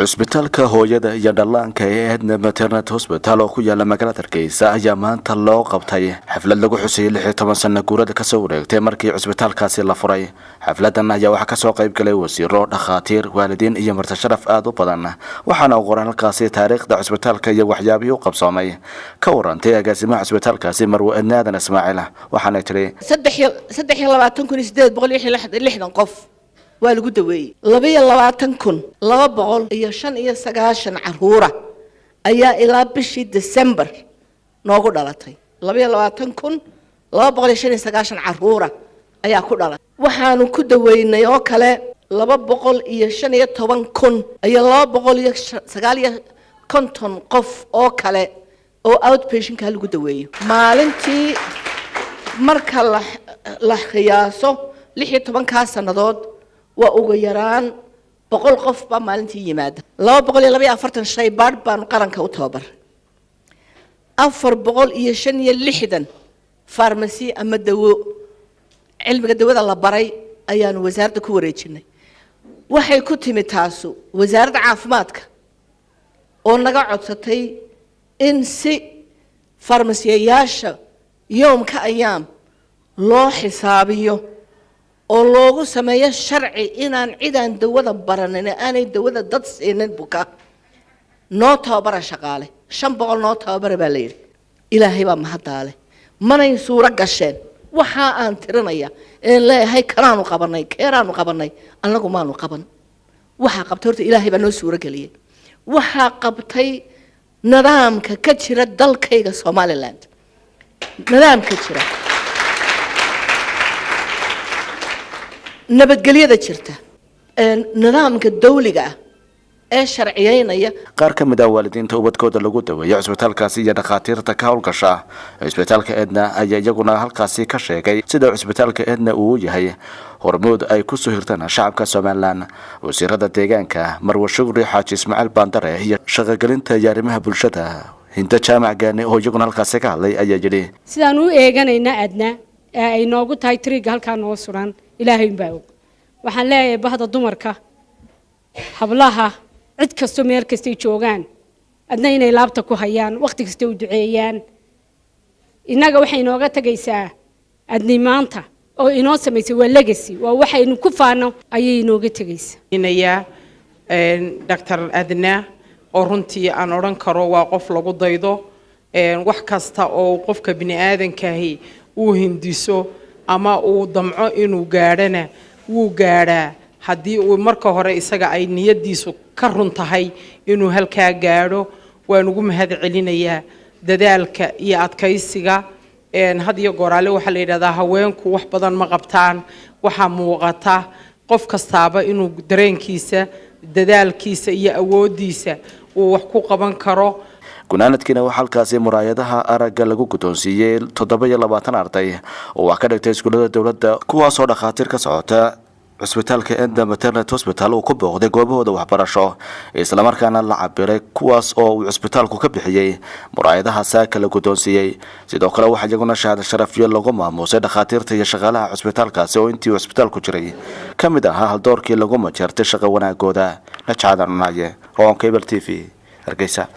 cusbitaalka hooyada iyo dhallaanka ee Edna Maternity Hospital oo ku yaala magaalada Hargeysa ayaa maanta loo qabtay xaflad lagu xusay 16 sano guurada ka soo wareegtay markii cusbitaalkaasi la furay. xafladan ayaa waxa ka soo qayb galay wasiiro, dhakhaatiir, waalidiin iyo marti sharaf aad u badan. waxaana uu qoran halkaasi taariikhda cusbitaalka iyo waxyaabihii uu qabsoomay. ka warantay agaasimaha cusbitaalkaasi Marwo Adnaadan Ismaaciil waxaana tiri 23,860 qof waa lagu daweeyay 22,295 caruura ayaa ilaa bishii December noogu dhalatay 22,295 caruura ayaa ku dhalatay waxaanu ku daweynay oo kale 215,000 ayaa 250 qof oo kale oo outpatient ka lagu daweeyo maalintii marka la qiyaaso 16 sanadood waa ugu yaraan 100 qof baa maalintii yimaada 242 shay baad baan qaranka u tababar 465 pharmacy ama dawo cilmiga dawada la baray ayaanu wasaaradda ku wareejinay waxay ku timi taasu wasaaradda caafimaadka oo naga codsatay in si farmasiyaasha yoomka ayaam loo xisaabiyo oo loogu sameeyo sharci inaan cidaan dawada baranin aanay dawada dad siinin buka noo tababara shaqaale 500 noo tababara baa leeyahay ilaahay baa mahadaale manay suura gasheen waxa aan tirinaya in leeyahay kanaanu qabanay keeraanu qabanay anagu maanu qaban waxa qabtay horta ilaahay baa noo suura galiyay waxa qabtay nidaamka ka jira dalkayga Somaliland nidaamka jira nabadgelyada jirta nidaamka dawliga ee sharciyeynaya qaar ka mid ah waalidiinta ubadkooda lagu daweeyo cusbitaalkaasi iyo dhakhaatiirta ka howlgasha cusbitaalka Edna ayaa iyaguna halkaasi ka sheegay sida cusbitaalka Edna uu yahay hormuud ay ku soo hirtaan shacabka Soomaaliland wasiirada deegaanka Marwo Shukri Xaaji Ismaaciil Bandare iyo shaqagelinta yaarimaha bulshada Hinda Jaamac Gaani oo iyaguna halkaasi ka hadlay ayaa yiri sidaan u eeganayna Edna ay noogu tahay triga halka noo suran ilaahay baa og waxaan leeyahay bahda dumarka hablaha cid kasto meel kastay joogaan adna inay laabta ku hayaan waqti kasta u duceeyaan inaga waxay inooga tagaysaa adni maanta oo inoo sameysay waa legacy waa waxaynu ku faano ayay inooga tagaysaa inaya Dr. Adna oo runtii aan oran karo waa qof lagu daydo wax kasta oo qofka bini aadankahi uu hindiso ama uu damco inuu gaadhana wuu gaadhaa haddii uu marka hore isaga ay niyadiisu ka run tahay inuu halkaa gaadho waan ugu mahad celinayaa dadaalka iyo adkaysiga had iyo gooraale waxa la yiraahdaa haweenku wax badan ma qabtaan waxa muuqata qof kastaaba inuu dareenkiisa dadaalkiisa iyo awoodiisa uu wax ku qaban karo gunaanadkiina waxa halkaasi muraayadaha aragga lagu gudoonsiiyay 27 arday oo wax ka dhigtay iskuulada dawladda kuwaas oo dhakhaatiir ka socota cusbitaalka Edna Maternity Hospital oo ku booqday goobahooda waxbarasho isla markaana la cabiray kuwaas oo uu cusbitaalku ka bixiyay muraayadaha saaka la gudoonsiiyay sidoo kale waxa iyaguna shahaado sharafyo lagu maamuusay dhakhaatiirta iyo shaqaalaha cusbitaalkaasi oo intii cusbitaalku jiray kamid ah hal doorkii lagu majeertay shaqo wanaagooda la jaadanaaye Roon Cable TV Hargeysa.